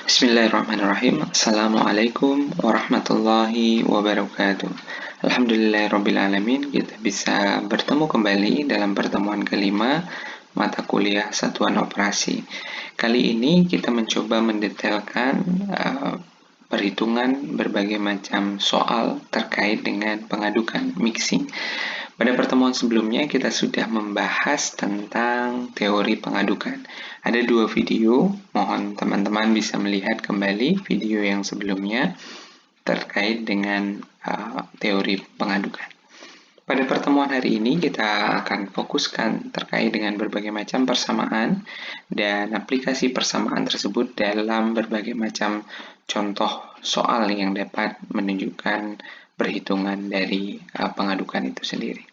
Bismillahirrahmanirrahim. Assalamualaikum warahmatullahi wabarakatuh. Alhamdulillahirrabbilalamin, kita bisa bertemu kembali dalam pertemuan kelima mata kuliah satuan operasi. Kali ini kita mencoba mendetailkan perhitungan berbagai macam soal terkait dengan pengadukan mixing. Pada pertemuan sebelumnya kita sudah membahas tentang teori pengadukan. Ada 2 video, mohon teman-teman bisa melihat kembali video yang sebelumnya terkait dengan teori pengadukan. Pada pertemuan hari ini kita akan fokuskan terkait dengan berbagai macam persamaan dan aplikasi persamaan tersebut dalam berbagai macam contoh soal yang dapat menunjukkan perhitungan dari pengadukan itu sendiri.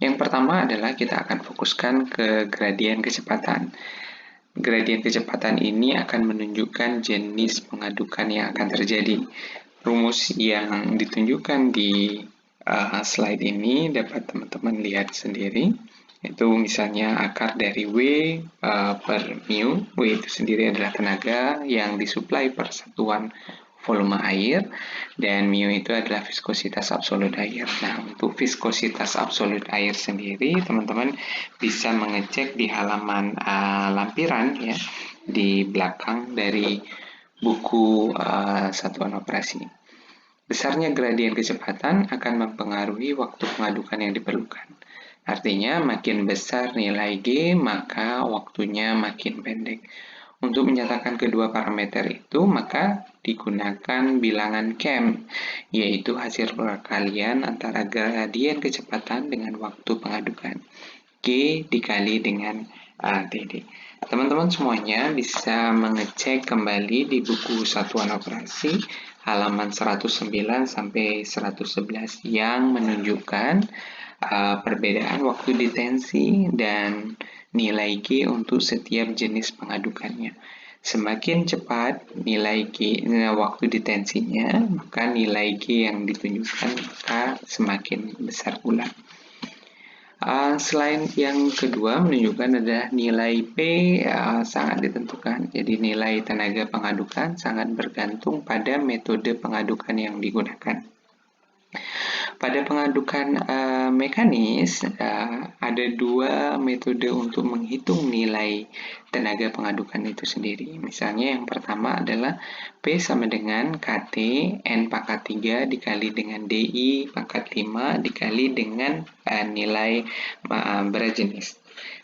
Yang pertama adalah kita akan fokuskan ke gradien kecepatan. Gradien kecepatan ini akan menunjukkan jenis pengadukan yang akan terjadi. Rumus yang ditunjukkan di slide ini dapat teman-teman lihat sendiri. Itu misalnya akar dari W per mu. W itu sendiri adalah tenaga yang disuplai per satuan volume air, dan mu itu adalah viskositas absolut air. Nah, untuk viskositas absolut air sendiri, teman-teman bisa mengecek di halaman lampiran ya, di belakang dari buku satuan operasi. Besarnya gradien kecepatan akan mempengaruhi waktu pengadukan yang diperlukan. Artinya, makin besar nilai G, maka waktunya makin pendek. Untuk menyatakan kedua parameter itu, maka digunakan bilangan Kemp, yaitu hasil perkalian antara gradien kecepatan dengan waktu pengadukan. G dikali dengan TD. Teman-teman semuanya bisa mengecek kembali di buku satuan operasi halaman 109 sampai 111 yang menunjukkan perbedaan waktu detensi dan nilai G untuk setiap jenis pengadukannya. Semakin cepat nilai G, waktu detensinya, maka nilai G yang ditunjukkan maka semakin besar pula. Selain yang kedua menunjukkan adalah nilai P sangat ditentukan. Jadi nilai tenaga pengadukan sangat bergantung pada metode pengadukan yang digunakan. Pada pengadukan mekanis, ada 2 metode untuk menghitung nilai tenaga pengadukan itu sendiri. Misalnya yang pertama adalah P sama dengan KT N pangkat 3 dikali dengan DI pangkat 5 dikali dengan nilai berat jenis.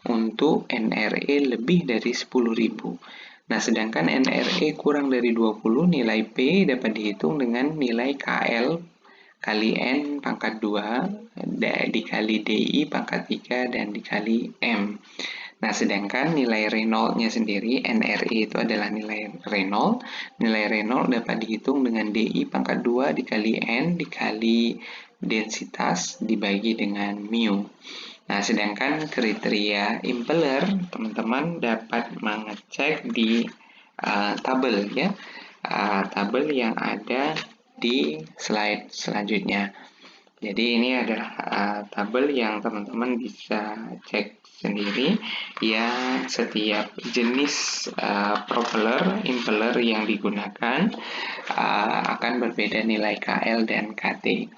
Untuk NRE lebih dari 10.000. Nah, sedangkan NRE kurang dari 20, nilai P dapat dihitung dengan nilai KL kali N pangkat 2 dikali DI pangkat 3 dan dikali M. Nah, sedangkan nilai Reynolds-nya sendiri, NRE itu adalah nilai Reynolds. Nilai Reynolds dapat dihitung dengan DI pangkat 2 dikali N dikali densitas dibagi dengan mu. Nah, sedangkan kriteria impeller, teman-teman dapat mengecek di tabel ya. Tabel yang ada di slide selanjutnya. Jadi ini adalah tabel yang teman-teman bisa cek sendiri yang setiap jenis propeller, impeller yang digunakan akan berbeda nilai KL dan KT.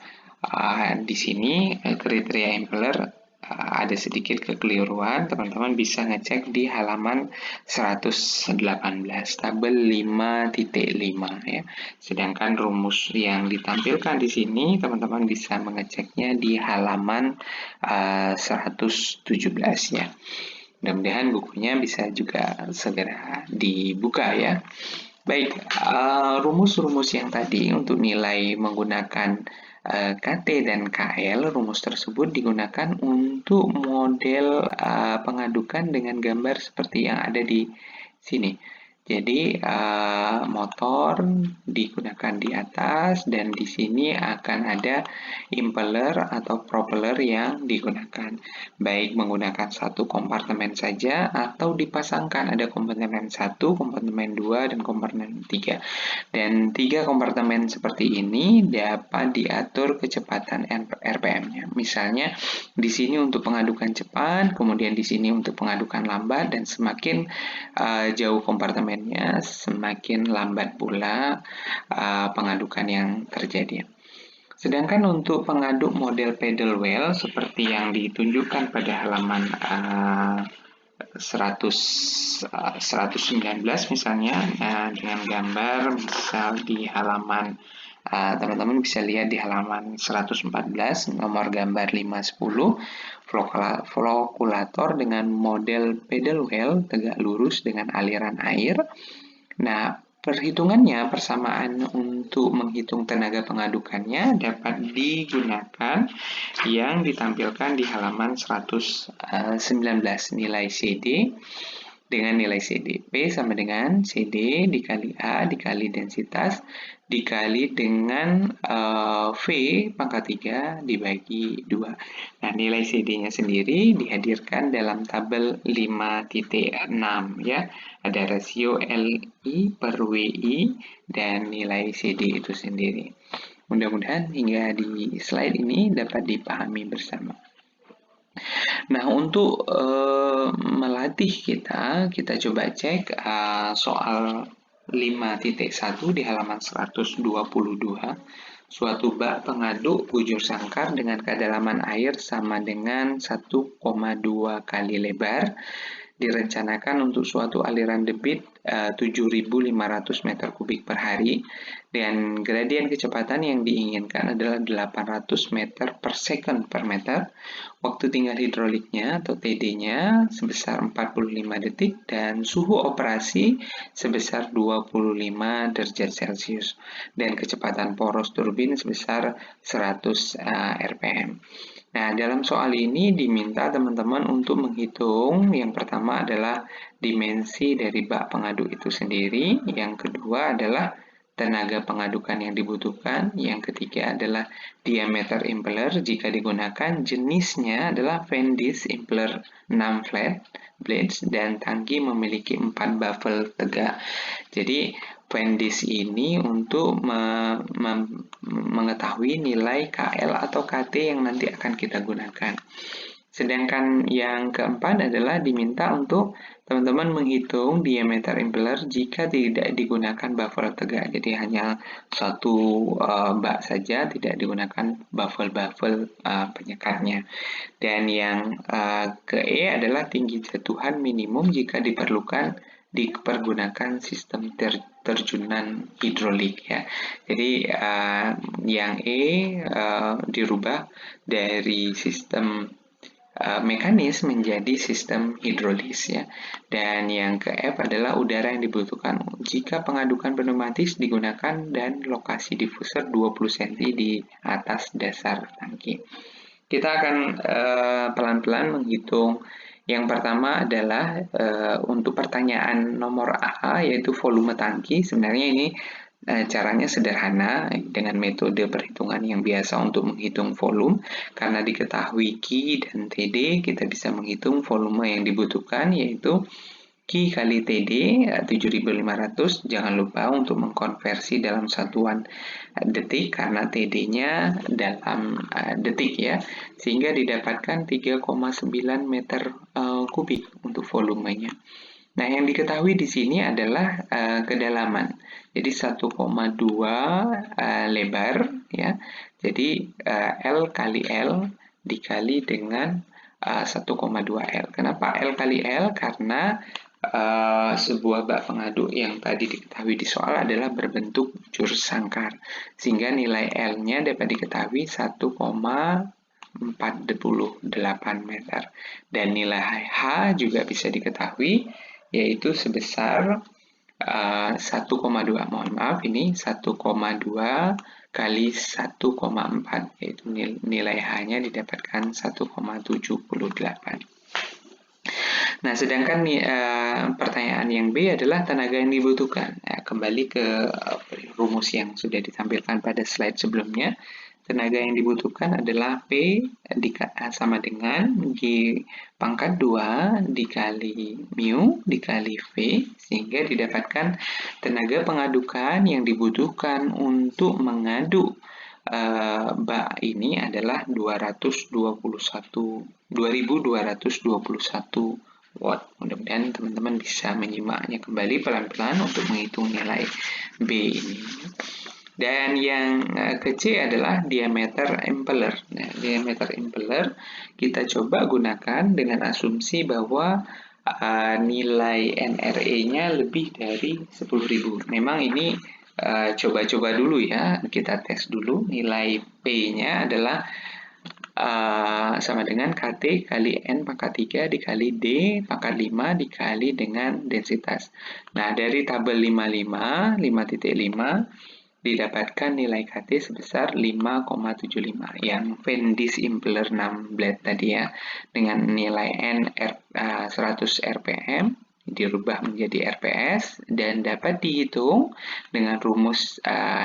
Di sini kriteria impeller ada sedikit kekeliruan, teman-teman bisa ngecek di halaman 118, tabel 5.5 ya. Sedangkan rumus yang ditampilkan di sini, teman-teman bisa mengeceknya di halaman 117 ya. Mudah-mudahan bukunya bisa juga segera dibuka ya. Baik, rumus-rumus yang tadi untuk nilai menggunakan KT dan KL, rumus tersebut digunakan untuk model pengadukan dengan gambar seperti yang ada di sini. Jadi motor digunakan di atas dan di sini akan ada impeller atau propeller yang digunakan. Baik menggunakan satu kompartemen saja atau dipasangkan, ada kompartemen 1, kompartemen 2, dan kompartemen 3. Dan 3 kompartemen seperti ini dapat diatur kecepatan RPM-nya. Misalnya di sini untuk pengadukan cepat, kemudian di sini untuk pengadukan lambat, dan semakin jauh kompartemen instrumennya, semakin lambat pula pengadukan yang terjadi. Sedangkan untuk pengaduk model pedal wheel seperti yang ditunjukkan pada halaman 119 misalnya, dengan gambar misal di halaman teman-teman bisa lihat di halaman 114 nomor gambar 510 flokulator dengan model pedal wheel tegak lurus dengan aliran air. Nah, perhitungannya, persamaan untuk menghitung tenaga pengadukannya dapat digunakan yang ditampilkan di halaman 119, nilai CD dengan nilai CD. P sama dengan CD dikali A dikali densitas dikali dengan V pangkat 3 dibagi 2. Nah, nilai CD-nya sendiri dihadirkan dalam tabel 5.6 ya. Ada rasio LI per WI dan nilai CD itu sendiri. Mudah-mudahan hingga di slide ini dapat dipahami bersama. Nah, untuk melatih kita coba cek soal 5.1 di halaman 122. Suatu bak pengaduk bujur sangkar dengan kedalaman air sama dengan 1,2 kali lebar direncanakan untuk suatu aliran debit 7.500 meter kubik per hari dan gradien kecepatan yang diinginkan adalah 800 meter per second per meter. Waktu tinggal hidroliknya atau TD-nya sebesar 45 detik dan suhu operasi sebesar 25 derajat Celcius dan kecepatan poros turbin sebesar 100 rpm. Nah, dalam soal ini diminta teman-teman untuk menghitung yang pertama adalah dimensi dari bak pengaduk itu sendiri, yang kedua adalah tenaga pengadukan yang dibutuhkan, yang ketiga adalah diameter impeller jika digunakan, jenisnya adalah Fendis impeller 6 flat blades dan tangki memiliki 4 baffle tegak. Jadi Fendis ini untuk mengetahui nilai KL atau KT yang nanti akan kita gunakan. Sedangkan yang keempat adalah diminta untuk teman-teman menghitung diameter impeller jika tidak digunakan baffle tegak. Jadi hanya satu bak saja, tidak digunakan baffle penyekatnya. Dan yang ke E adalah tinggi jatuhan minimum jika dipergunakan sistem terjunan hidrolik ya. Jadi yang E dirubah dari sistem mekanis menjadi sistem hidrolis ya. Dan yang ke F adalah udara yang dibutuhkan jika pengadukan pneumatis digunakan dan lokasi diffuser 20 cm di atas dasar tangki. Kita akan pelan-pelan menghitung. Yang pertama adalah untuk pertanyaan nomor A, yaitu volume tangki. Sebenarnya ini caranya sederhana dengan metode perhitungan yang biasa untuk menghitung volume. Karena diketahui Q dan TD, kita bisa menghitung volume yang dibutuhkan, yaitu Q kali TD 7.500. Jangan lupa untuk mengkonversi dalam satuan detik karena TD-nya dalam detik ya, sehingga didapatkan 3,9 meter kubik untuk volumenya. Nah, yang diketahui di sini adalah kedalaman. Jadi 1,2 lebar ya. Jadi L kali L dikali dengan 1,2 L. Kenapa L kali L? Karena sebuah bak pengaduk yang tadi diketahui di soal adalah berbentuk bujur sangkar, sehingga nilai L-nya dapat diketahui 1,48 meter. Dan nilai H juga bisa diketahui, yaitu sebesar 1,2. Mohon maaf, ini 1,2 kali 1,4, yaitu nilai H-nya didapatkan 1,78. Nah, sedangkan pertanyaan yang B adalah tenaga yang dibutuhkan. Nah, kembali ke rumus yang sudah ditampilkan pada slide sebelumnya. Tenaga yang dibutuhkan adalah P sama dengan G pangkat 2 dikali mu dikali V, sehingga didapatkan tenaga pengadukan yang dibutuhkan untuk mengaduk bak ini adalah 2.221 watt. Mudah-mudahan teman-teman bisa menyimaknya kembali pelan-pelan untuk menghitung nilai B ini. Dan yang kecil adalah diameter impeller. Nah, diameter impeller kita coba gunakan dengan asumsi bahwa nilai NRE-nya lebih dari 10.000. Memang ini coba-coba dulu ya, kita tes dulu. Nilai P-nya adalah sama dengan KT kali N pangkat 3 dikali D pangkat 5 dikali dengan densitas. Nah, dari tabel 55, 5.5, didapatkan nilai KT sebesar 5,75 yang Vendish Impeller 6 blade tadi ya, dengan nilai N 100 rpm dirubah menjadi RPS dan dapat dihitung dengan rumus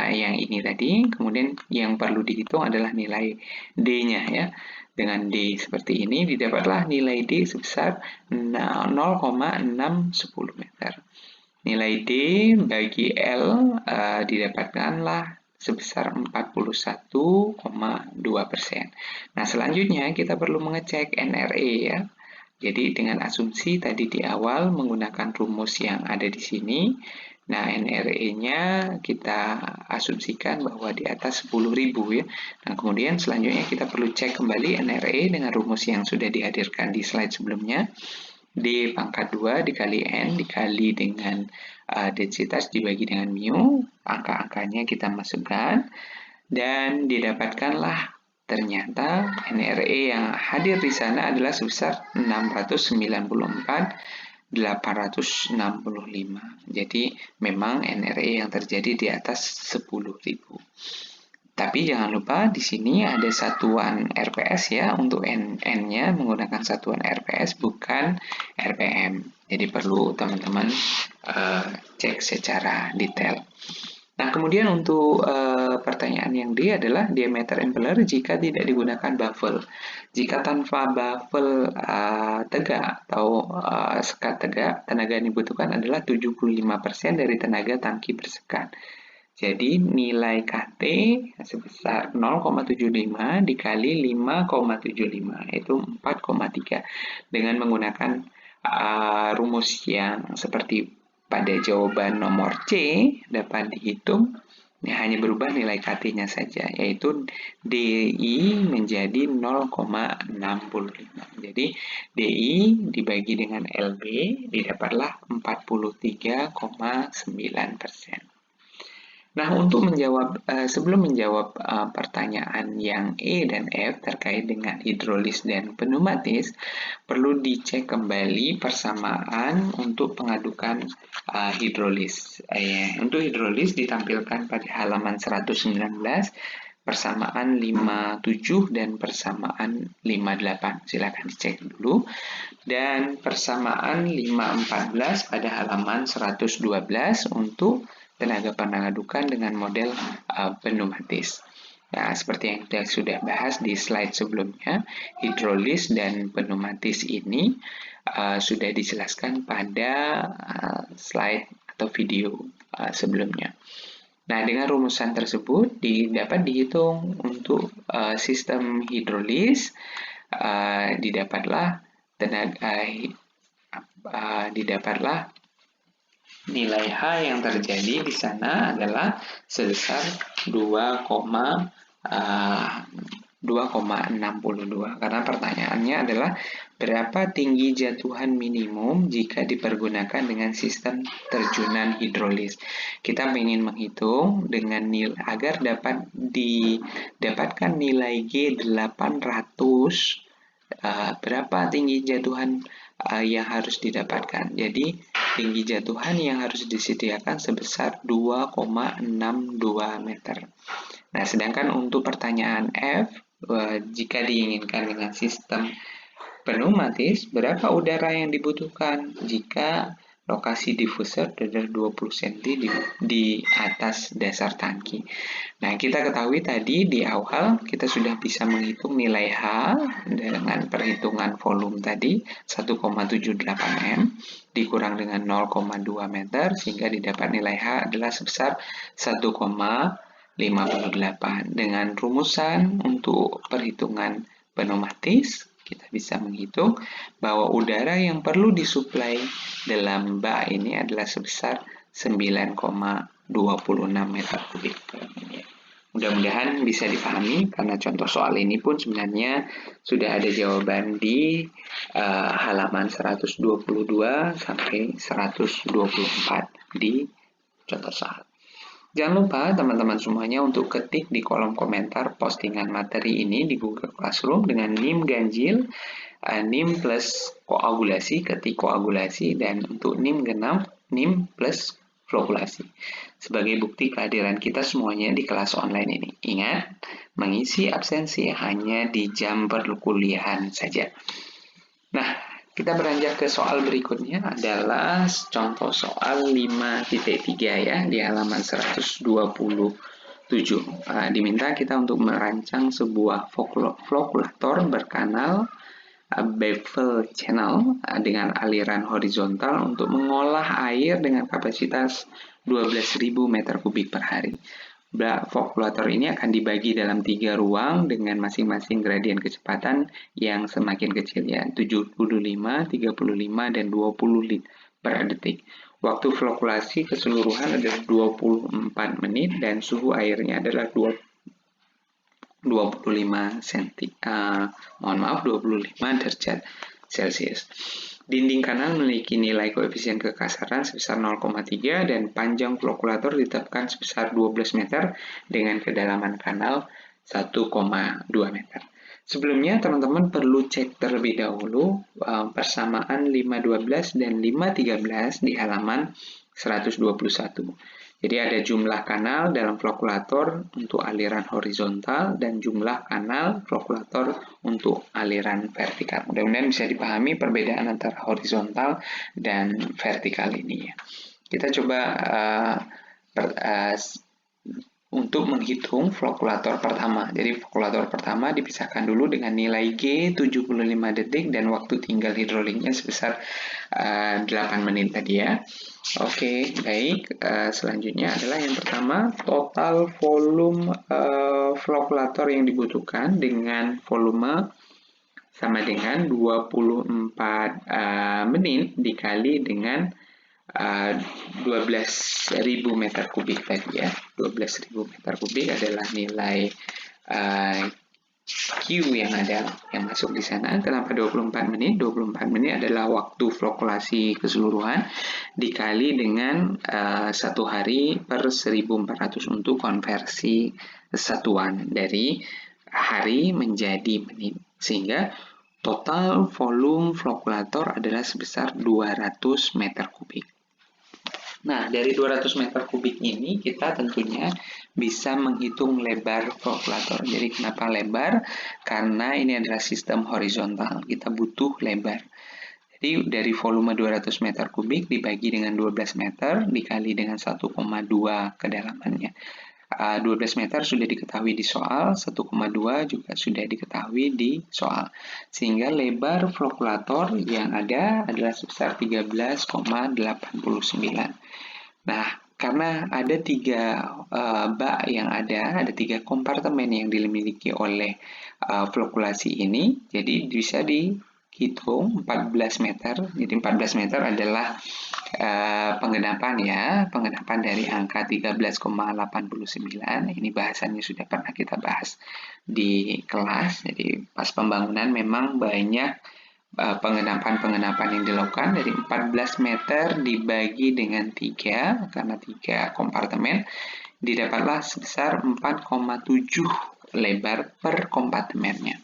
yang ini tadi. Kemudian yang perlu dihitung adalah nilai D-nya ya. Dengan D seperti ini didapatlah nilai D sebesar 0,610 meter. Nilai D bagi L didapatkanlah sebesar 41,2%. Nah, selanjutnya kita perlu mengecek NRE ya. Jadi dengan asumsi tadi di awal menggunakan rumus yang ada di sini. Nah, NRE-nya kita asumsikan bahwa di atas 10.000 ya. Nah, kemudian selanjutnya kita perlu cek kembali NRE dengan rumus yang sudah dihadirkan di slide sebelumnya. D pangkat 2 dikali N dikali dengan densitas dibagi dengan mu, angka-angkanya kita masukkan, dan didapatkanlah ternyata NRE yang hadir di sana adalah sebesar 694.865. Jadi memang NRE yang terjadi di atas 10.000. Tapi jangan lupa di sini ada satuan RPS ya, untuk N-nya menggunakan satuan RPS bukan RPM. Jadi perlu teman-teman cek secara detail. Nah, kemudian untuk pertanyaan yang D adalah diameter impeller jika tidak digunakan baffle. Jika tanpa baffle tegak atau sekat tegak, tenaga yang dibutuhkan adalah 75% dari tenaga tangki bersekat. Jadi nilai KT sebesar 0,75 dikali 5,75 yaitu 4,3. Dengan menggunakan rumus yang seperti pada jawaban nomor C dapat dihitung, hanya berubah nilai KT-nya saja, yaitu DI menjadi 0,65. Jadi DI dibagi dengan LB didapatlah 43,9%. Nah, untuk menjawab sebelum menjawab pertanyaan yang E dan F terkait dengan hidrolis dan pneumatis, perlu dicek kembali persamaan untuk pengadukan hidrolis. Untuk hidrolis ditampilkan pada halaman 119, persamaan 57 dan persamaan 58. Silakan dicek dulu. Dan persamaan 514 pada halaman 112 untuk tenaga pengadukan dengan model pneumatis. Nah, seperti yang kita sudah bahas di slide sebelumnya, hidrolis dan pneumatis ini sudah dijelaskan pada slide atau video sebelumnya. Nah, dengan rumusan tersebut dapat dihitung untuk sistem hidrolis, didapatlah nilai H yang terjadi di sana adalah sebesar 2,62 karena pertanyaannya adalah berapa tinggi jatuhan minimum jika dipergunakan dengan sistem terjunan hidrolis. Kita ingin menghitung dengan nilai agar dapat didapatkan nilai G 800, berapa tinggi jatuhan yang harus didapatkan. Jadi tinggi jatuhan yang harus disediakan sebesar 2,62 meter. Nah, sedangkan untuk pertanyaan F, jika diinginkan dengan sistem pneumatis, berapa udara yang dibutuhkan jika lokasi diffuser adalah 20 cm di atas dasar tangki. Nah, kita ketahui tadi di awal kita sudah bisa menghitung nilai H dengan perhitungan volume tadi 1,78 M dikurang dengan 0,2 meter sehingga didapat nilai H adalah sebesar 1,58. Dengan rumusan untuk perhitungan pneumatis kita bisa menghitung bahwa udara yang perlu disuplai dalam bak ini adalah sebesar 9,26 meter kubik per menit. Mudah-mudahan bisa dipahami karena contoh soal ini pun sebenarnya sudah ada jawaban di halaman 122 sampai 124 di contoh soal. Jangan lupa teman-teman semuanya untuk ketik di kolom komentar postingan materi ini di Google Classroom dengan NIM ganjil, NIM plus koagulasi, ketik koagulasi, dan untuk NIM genap, NIM plus flokkulasi. Sebagai bukti kehadiran kita semuanya di kelas online ini. Ingat, mengisi absensi hanya di jam perkuliahan saja. Nah, kita beranjak ke soal berikutnya adalah contoh soal 5.3 ya, di halaman 127. Diminta kita untuk merancang sebuah flokkulator berkanal bevel channel dengan aliran horizontal untuk mengolah air dengan kapasitas 12.000 meter kubik per hari. Flokkulator ini akan dibagi dalam 3 ruang dengan masing-masing gradien kecepatan yang semakin kecil ya, 75, 35, dan 20 lit per detik. Waktu flokkulasi keseluruhan adalah 24 menit dan suhu airnya adalah 25 derajat Celcius. Dinding kanal memiliki nilai koefisien kekasaran sebesar 0,3 dan panjang flokkulator ditetapkan sebesar 12 meter dengan kedalaman kanal 1,2 meter. Sebelumnya teman-teman perlu cek terlebih dahulu persamaan 512 dan 513 di halaman 121. Jadi ada jumlah kanal dalam flokkulator untuk aliran horizontal dan jumlah kanal flokkulator untuk aliran vertikal. Mudah-mudahan bisa dipahami perbedaan antara horizontal dan vertikal ini. Kita coba untuk menghitung flokkulator pertama. Jadi flokkulator pertama dipisahkan dulu dengan nilai G 75 detik dan waktu tinggal hidroliknya sebesar 8 menit tadi ya. Oke, baik. Selanjutnya adalah yang pertama, total volume flokkulator yang dibutuhkan dengan volume sama dengan 24 menit dikali dengan 12.000 meter kubik tadi ya. 12.000 meter kubik adalah nilai Q yang ada, yang masuk di sana. Kenapa 24 menit? 24 menit adalah waktu flokkulasi keseluruhan dikali dengan 1 hari per 1400 untuk konversi satuan dari hari menjadi menit. Sehingga total volume flokkulator adalah sebesar 200 meter kubik. Nah, dari 200 meter kubik ini kita tentunya bisa menghitung lebar flokkulator. Jadi kenapa lebar? Karena ini adalah sistem horizontal. Kita butuh lebar. Jadi dari volume 200 meter kubik dibagi dengan 12 meter dikali dengan 1,2 kedalamannya. 12 meter sudah diketahui di soal, 1,2 juga sudah diketahui di soal. Sehingga lebar flokkulator yang ada adalah sebesar 13,89. Nah, karena ada 3 bak yang ada 3 kompartemen yang dimiliki oleh flokkulasi ini, jadi bisa dihitung 14 meter. Jadi 14 meter adalah penggenapan ya, penggenapan dari angka 13,89. Ini bahasannya sudah pernah kita bahas di kelas. Jadi pas pembangunan memang banyak penggenapan yang dilakukan. Dari 14 meter dibagi dengan 3, karena 3 kompartemen, didapatlah sebesar 4,7 lebar per kompartemennya.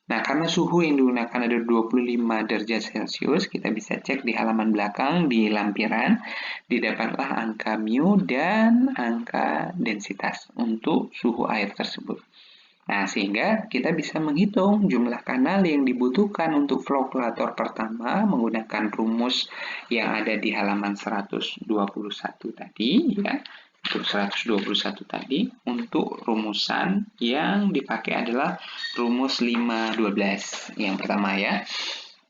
Nah, karena suhu yang digunakan ada 25 derajat Celcius, kita bisa cek di halaman belakang, di lampiran, didapatlah angka mu dan angka densitas untuk suhu air tersebut. Nah, sehingga kita bisa menghitung jumlah kanal yang dibutuhkan untuk flokkulator pertama menggunakan rumus yang ada di halaman 121 tadi, ya. Untuk 121 tadi, untuk rumusan yang dipakai adalah rumus 512 yang pertama ya.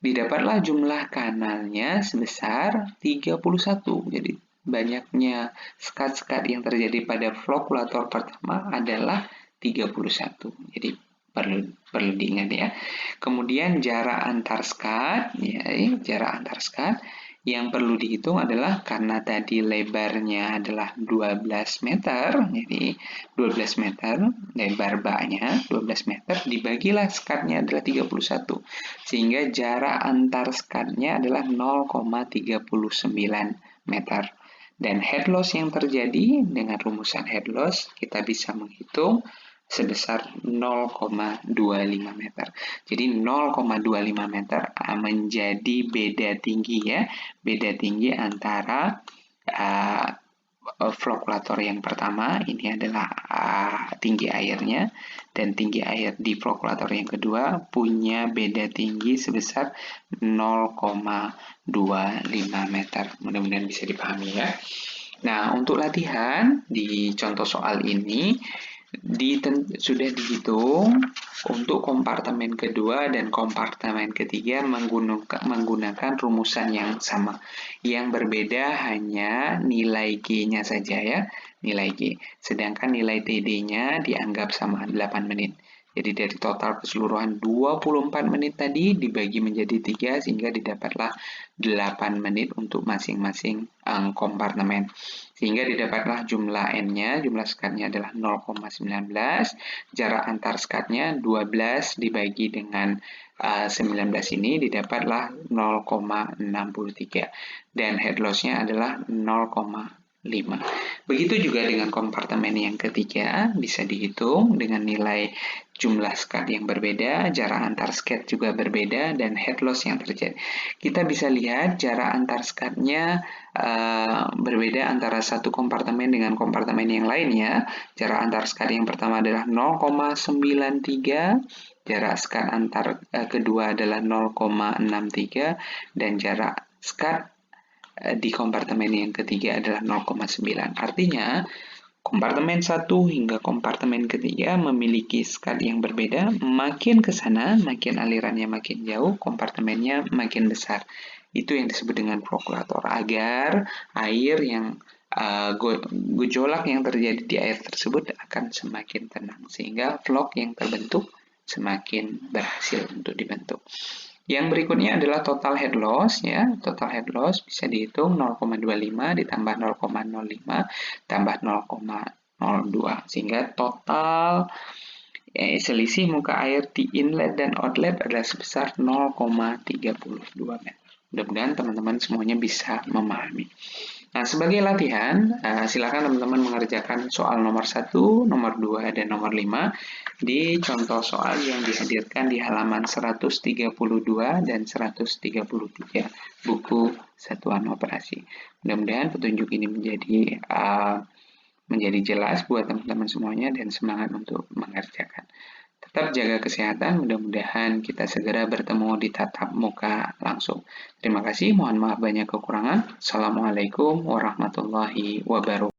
Didapatlah jumlah kanalnya sebesar 31. Jadi banyaknya sekat-sekat yang terjadi pada flokkulator pertama adalah 31. Jadi perlu diingat ya. Kemudian jarak antar skat, ya, jarak antar skat yang perlu dihitung adalah karena tadi lebarnya adalah 12 meter, jadi 12 meter lebar baknya 12 meter dibagilah skatnya adalah 31, sehingga jarak antar skatnya adalah 0,39 meter. Dan head loss yang terjadi dengan rumusan head loss kita bisa menghitung sebesar 0,25 meter. Jadi 0,25 meter menjadi beda tinggi ya, beda tinggi antara flokulator yang pertama, ini adalah tinggi airnya, dan tinggi air di flokulator yang kedua punya beda tinggi sebesar 0,25 meter. Mudah-mudahan bisa dipahami ya. Nah, untuk latihan di contoh soal ini sudah dihitung untuk kompartemen kedua dan kompartemen ketiga menggunakan rumusan yang sama. Yang berbeda hanya nilai G-nya saja ya, nilai G. Sedangkan nilai TD-nya dianggap sama 8 menit. Jadi dari total keseluruhan 24 menit tadi dibagi menjadi 3 sehingga didapatlah 8 menit untuk masing-masing kompartemen. Sehingga didapatlah jumlah N-nya, jumlah skatnya adalah 0,19, jarak antar skatnya 12 dibagi dengan 19 ini didapatlah 0,63 dan head loss-nya adalah 0,5. Begitu juga dengan kompartemen yang ketiga, bisa dihitung dengan nilai jumlah skat yang berbeda, jarak antar skat juga berbeda, dan head loss yang terjadi. Kita bisa lihat jarak antar skatnya berbeda antara satu kompartemen dengan kompartemen yang lainnya. Jarak antar skat yang pertama adalah 0,93, jarak skat antar kedua adalah 0,63, dan jarak skat di kompartemen yang ketiga adalah 0,9. Artinya, kompartemen 1 hingga kompartemen ketiga memiliki skat yang berbeda. Makin ke sana, makin alirannya makin jauh, kompartemennya makin besar. Itu yang disebut dengan flokulator. Agar air yang gejolak yang terjadi di air tersebut akan semakin tenang. Sehingga flok yang terbentuk semakin berhasil untuk dibentuk. Yang berikutnya adalah total head loss ya. Total head loss bisa dihitung 0,25 ditambah 0,05 tambah 0,02 sehingga total selisih muka air di inlet dan outlet adalah sebesar 0,32 meter. Mudah-mudahan teman-teman semuanya bisa memahami. Nah, sebagai latihan, silakan teman-teman mengerjakan soal nomor 1, nomor 2, dan nomor 5 di contoh soal yang dihadirkan di halaman 132 dan 133 buku Satuan Operasi. Mudah-mudahan petunjuk ini menjadi jelas buat teman-teman semuanya dan semangat untuk mengerjakan. Tetap jaga kesehatan, mudah-mudahan kita segera bertemu di tatap muka langsung. Terima kasih, mohon maaf banyak kekurangan. Assalamualaikum warahmatullahi wabarakatuh.